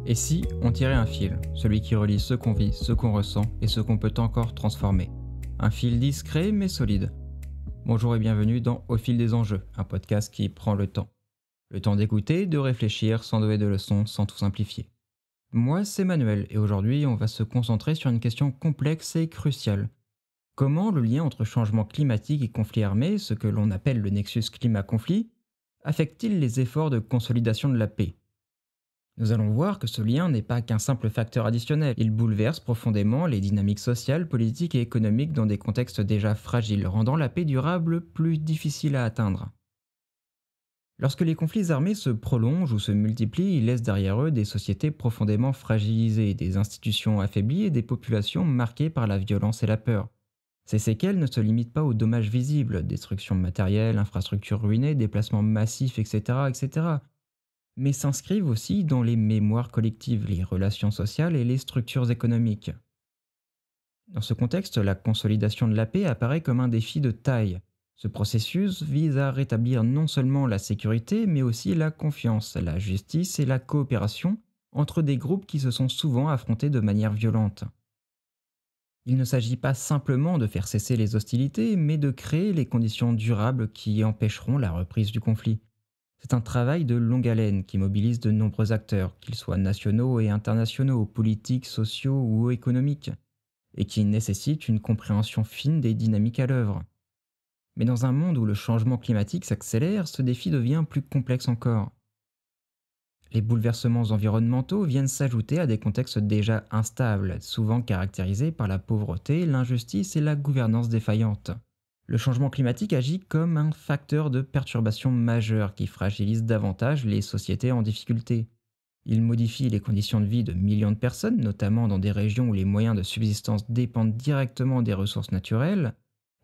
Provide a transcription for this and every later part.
Et si on tirait un fil, celui qui relie ce qu'on vit, ce qu'on ressent et ce qu'on peut encore transformer? Un fil discret mais solide. Bonjour et bienvenue dans Au fil des enjeux, un podcast qui prend le temps. Le temps d'écouter, de réfléchir sans donner de leçons, sans tout simplifier. Moi, c'est Manuel et aujourd'hui, on va se concentrer sur une question complexe et cruciale. Comment le lien entre changement climatique et conflit armé, ce que l'on appelle le nexus climat-conflit, affecte-t-il les efforts de consolidation de la paix? Nous allons voir que ce lien n'est pas qu'un simple facteur additionnel, il bouleverse profondément les dynamiques sociales, politiques et économiques dans des contextes déjà fragiles, rendant la paix durable plus difficile à atteindre. Lorsque les conflits armés se prolongent ou se multiplient, ils laissent derrière eux des sociétés profondément fragilisées, des institutions affaiblies et des populations marquées par la violence et la peur. Ces séquelles ne se limitent pas aux dommages visibles, destruction matérielle, infrastructures ruinées, déplacements massifs, etc., etc., mais s'inscrivent aussi dans les mémoires collectives, les relations sociales et les structures économiques. Dans ce contexte, la consolidation de la paix apparaît comme un défi de taille. Ce processus vise à rétablir non seulement la sécurité, mais aussi la confiance, la justice et la coopération entre des groupes qui se sont souvent affrontés de manière violente. Il ne s'agit pas simplement de faire cesser les hostilités, mais de créer les conditions durables qui empêcheront la reprise du conflit. C'est un travail de longue haleine qui mobilise de nombreux acteurs, qu'ils soient nationaux et internationaux, politiques, sociaux ou économiques, et qui nécessite une compréhension fine des dynamiques à l'œuvre. Mais dans un monde où le changement climatique s'accélère, ce défi devient plus complexe encore. Les bouleversements environnementaux viennent s'ajouter à des contextes déjà instables, souvent caractérisés par la pauvreté, l'injustice et la gouvernance défaillante. Le changement climatique agit comme un facteur de perturbation majeur qui fragilise davantage les sociétés en difficulté. Il modifie les conditions de vie de millions de personnes, notamment dans des régions où les moyens de subsistance dépendent directement des ressources naturelles,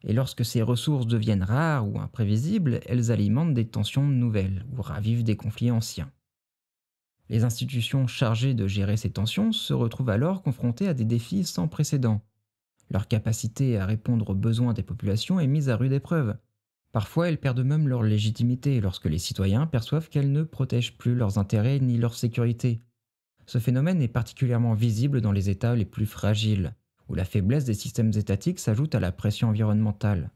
et lorsque ces ressources deviennent rares ou imprévisibles, elles alimentent des tensions nouvelles ou ravivent des conflits anciens. Les institutions chargées de gérer ces tensions se retrouvent alors confrontées à des défis sans précédent. Leur capacité à répondre aux besoins des populations est mise à rude épreuve. Parfois, elles perdent même leur légitimité lorsque les citoyens perçoivent qu'elles ne protègent plus leurs intérêts ni leur sécurité. Ce phénomène est particulièrement visible dans les États les plus fragiles, où la faiblesse des systèmes étatiques s'ajoute à la pression environnementale.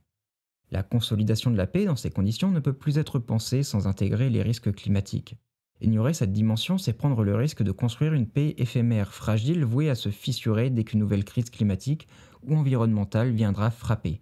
La consolidation de la paix dans ces conditions ne peut plus être pensée sans intégrer les risques climatiques. Ignorer cette dimension, c'est prendre le risque de construire une paix éphémère, fragile, vouée à se fissurer dès qu'une nouvelle crise climatique ou environnementale viendra frapper.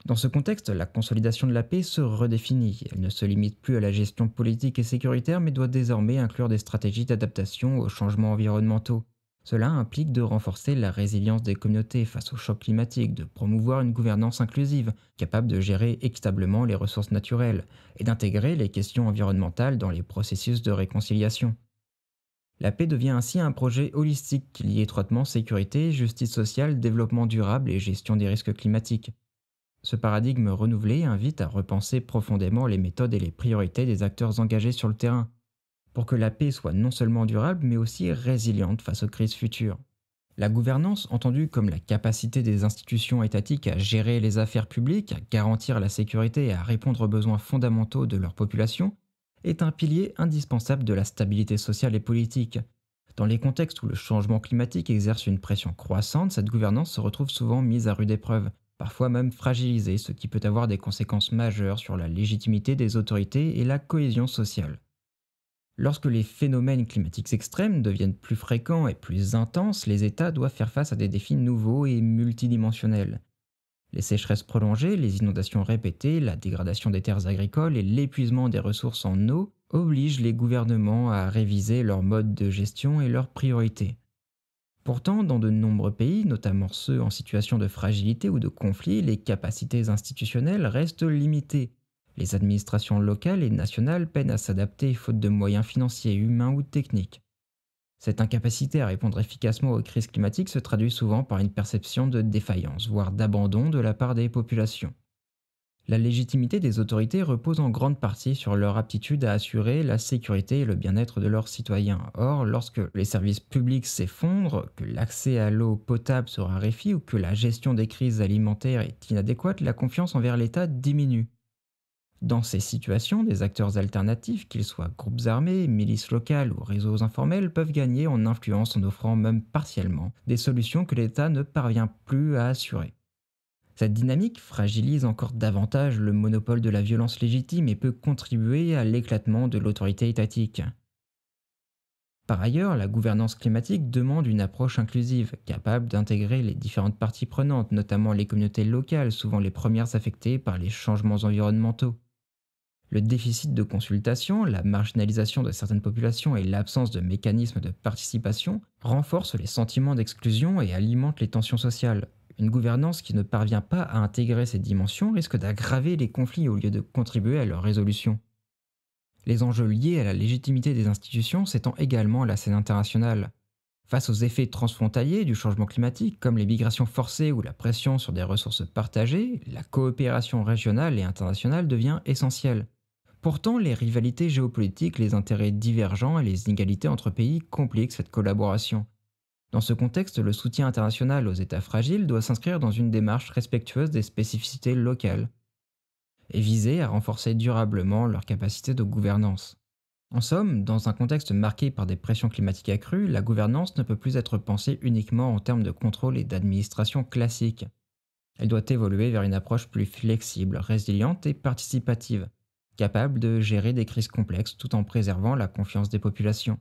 Dans ce contexte, la consolidation de la paix se redéfinit. Elle ne se limite plus à la gestion politique et sécuritaire, mais doit désormais inclure des stratégies d'adaptation aux changements environnementaux. Cela implique de renforcer la résilience des communautés face aux chocs climatiques, de promouvoir une gouvernance inclusive, capable de gérer équitablement les ressources naturelles, et d'intégrer les questions environnementales dans les processus de réconciliation. La paix devient ainsi un projet holistique qui lie étroitement sécurité, justice sociale, développement durable et gestion des risques climatiques. Ce paradigme renouvelé invite à repenser profondément les méthodes et les priorités des acteurs engagés sur le terrain, pour que la paix soit non seulement durable, mais aussi résiliente face aux crises futures. La gouvernance, entendue comme la capacité des institutions étatiques à gérer les affaires publiques, à garantir la sécurité et à répondre aux besoins fondamentaux de leur population, est un pilier indispensable de la stabilité sociale et politique. Dans les contextes où le changement climatique exerce une pression croissante, cette gouvernance se retrouve souvent mise à rude épreuve, parfois même fragilisée, ce qui peut avoir des conséquences majeures sur la légitimité des autorités et la cohésion sociale. Lorsque les phénomènes climatiques extrêmes deviennent plus fréquents et plus intenses, les États doivent faire face à des défis nouveaux et multidimensionnels. Les sécheresses prolongées, les inondations répétées, la dégradation des terres agricoles et l'épuisement des ressources en eau obligent les gouvernements à réviser leur mode de gestion et leurs priorités. Pourtant, dans de nombreux pays, notamment ceux en situation de fragilité ou de conflit, les capacités institutionnelles restent limitées. Les administrations locales et nationales peinent à s'adapter faute de moyens financiers, humains ou techniques. Cette incapacité à répondre efficacement aux crises climatiques se traduit souvent par une perception de défaillance, voire d'abandon de la part des populations. La légitimité des autorités repose en grande partie sur leur aptitude à assurer la sécurité et le bien-être de leurs citoyens. Or, lorsque les services publics s'effondrent, que l'accès à l'eau potable se raréfie ou que la gestion des crises alimentaires est inadéquate, la confiance envers l'État diminue. Dans ces situations, des acteurs alternatifs, qu'ils soient groupes armés, milices locales ou réseaux informels, peuvent gagner en influence en offrant même partiellement des solutions que l'État ne parvient plus à assurer. Cette dynamique fragilise encore davantage le monopole de la violence légitime et peut contribuer à l'éclatement de l'autorité étatique. Par ailleurs, la gouvernance climatique demande une approche inclusive, capable d'intégrer les différentes parties prenantes, notamment les communautés locales, souvent les premières affectées par les changements environnementaux. Le déficit de consultation, la marginalisation de certaines populations et l'absence de mécanismes de participation renforcent les sentiments d'exclusion et alimentent les tensions sociales. Une gouvernance qui ne parvient pas à intégrer ces dimensions risque d'aggraver les conflits au lieu de contribuer à leur résolution. Les enjeux liés à la légitimité des institutions s'étendent également à la scène internationale. Face aux effets transfrontaliers du changement climatique, comme les migrations forcées ou la pression sur des ressources partagées, la coopération régionale et internationale devient essentielle. Pourtant, les rivalités géopolitiques, les intérêts divergents et les inégalités entre pays compliquent cette collaboration. Dans ce contexte, le soutien international aux États fragiles doit s'inscrire dans une démarche respectueuse des spécificités locales et viser à renforcer durablement leur capacité de gouvernance. En somme, dans un contexte marqué par des pressions climatiques accrues, la gouvernance ne peut plus être pensée uniquement en termes de contrôle et d'administration classique. Elle doit évoluer vers une approche plus flexible, résiliente et participative, capable de gérer des crises complexes tout en préservant la confiance des populations.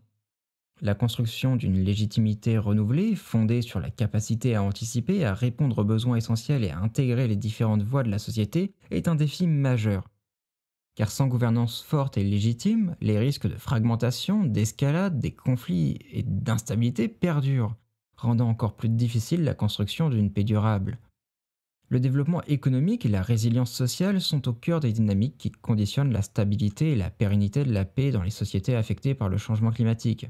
La construction d'une légitimité renouvelée, fondée sur la capacité à anticiper, à répondre aux besoins essentiels et à intégrer les différentes voies de la société, est un défi majeur. Car sans gouvernance forte et légitime, les risques de fragmentation, d'escalade, des conflits et d'instabilité perdurent, rendant encore plus difficile la construction d'une paix durable. Le développement économique et la résilience sociale sont au cœur des dynamiques qui conditionnent la stabilité et la pérennité de la paix dans les sociétés affectées par le changement climatique.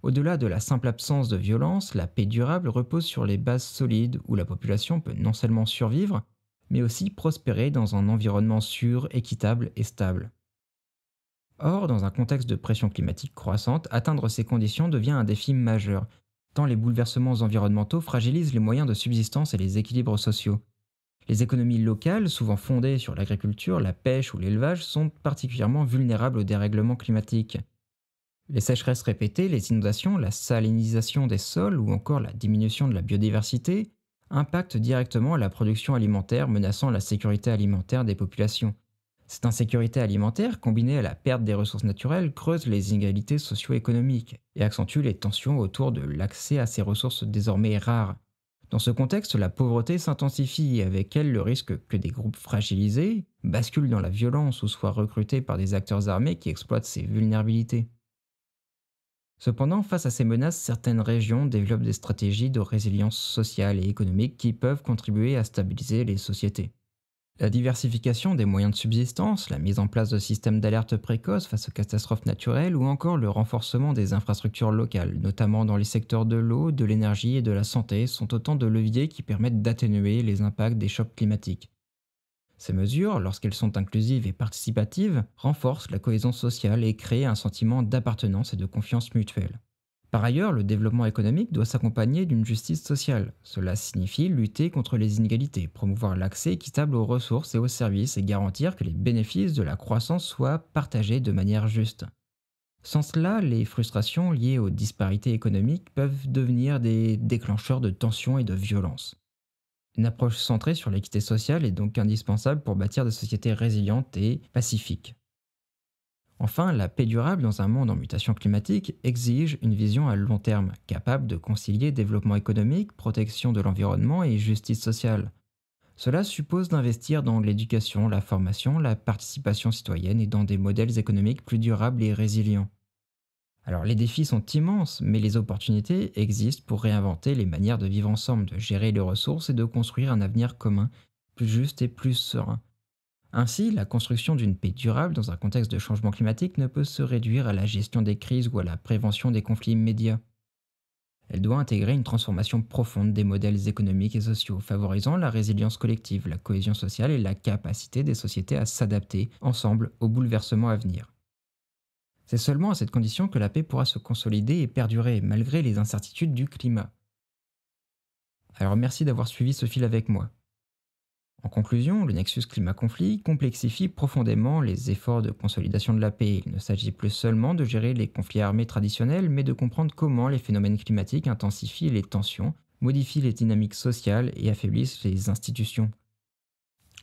Au-delà de la simple absence de violence, la paix durable repose sur les bases solides où la population peut non seulement survivre, mais aussi prospérer dans un environnement sûr, équitable et stable. Or, dans un contexte de pression climatique croissante, atteindre ces conditions devient un défi majeur, tant les bouleversements environnementaux fragilisent les moyens de subsistance et les équilibres sociaux. Les économies locales, souvent fondées sur l'agriculture, la pêche ou l'élevage, sont particulièrement vulnérables au dérèglement climatique. Les sécheresses répétées, les inondations, la salinisation des sols ou encore la diminution de la biodiversité impactent directement la production alimentaire, menaçant la sécurité alimentaire des populations. Cette insécurité alimentaire, combinée à la perte des ressources naturelles, creuse les inégalités socio-économiques et accentue les tensions autour de l'accès à ces ressources désormais rares. Dans ce contexte, la pauvreté s'intensifie et avec elle le risque que des groupes fragilisés basculent dans la violence ou soient recrutés par des acteurs armés qui exploitent ces vulnérabilités. Cependant, face à ces menaces, certaines régions développent des stratégies de résilience sociale et économique qui peuvent contribuer à stabiliser les sociétés. La diversification des moyens de subsistance, la mise en place de systèmes d'alerte précoce face aux catastrophes naturelles ou encore le renforcement des infrastructures locales, notamment dans les secteurs de l'eau, de l'énergie et de la santé, sont autant de leviers qui permettent d'atténuer les impacts des chocs climatiques. Ces mesures, lorsqu'elles sont inclusives et participatives, renforcent la cohésion sociale et créent un sentiment d'appartenance et de confiance mutuelle. Par ailleurs, le développement économique doit s'accompagner d'une justice sociale. Cela signifie lutter contre les inégalités, promouvoir l'accès équitable aux ressources et aux services et garantir que les bénéfices de la croissance soient partagés de manière juste. Sans cela, les frustrations liées aux disparités économiques peuvent devenir des déclencheurs de tensions et de violences. Une approche centrée sur l'équité sociale est donc indispensable pour bâtir des sociétés résilientes et pacifiques. Enfin, la paix durable dans un monde en mutation climatique exige une vision à long terme, capable de concilier développement économique, protection de l'environnement et justice sociale. Cela suppose d'investir dans l'éducation, la formation, la participation citoyenne et dans des modèles économiques plus durables et résilients. Alors les défis sont immenses, mais les opportunités existent pour réinventer les manières de vivre ensemble, de gérer les ressources et de construire un avenir commun, plus juste et plus serein. Ainsi, la construction d'une paix durable dans un contexte de changement climatique ne peut se réduire à la gestion des crises ou à la prévention des conflits immédiats. Elle doit intégrer une transformation profonde des modèles économiques et sociaux, favorisant la résilience collective, la cohésion sociale et la capacité des sociétés à s'adapter ensemble aux bouleversements à venir. C'est seulement à cette condition que la paix pourra se consolider et perdurer, malgré les incertitudes du climat. Alors merci d'avoir suivi ce fil avec moi. En conclusion, le nexus climat-conflit complexifie profondément les efforts de consolidation de la paix. Il ne s'agit plus seulement de gérer les conflits armés traditionnels, mais de comprendre comment les phénomènes climatiques intensifient les tensions, modifient les dynamiques sociales et affaiblissent les institutions.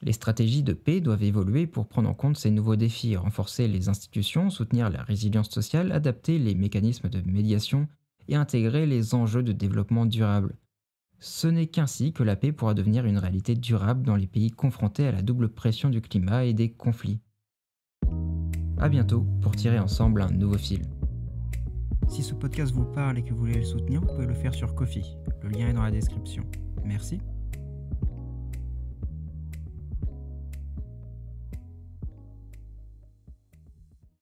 Les stratégies de paix doivent évoluer pour prendre en compte ces nouveaux défis, renforcer les institutions, soutenir la résilience sociale, adapter les mécanismes de médiation et intégrer les enjeux de développement durable. Ce n'est qu'ainsi que la paix pourra devenir une réalité durable dans les pays confrontés à la double pression du climat et des conflits. A bientôt pour tirer ensemble un nouveau fil. Si ce podcast vous parle et que vous voulez le soutenir, vous pouvez le faire sur Ko-fi. Le lien est dans la description. Merci.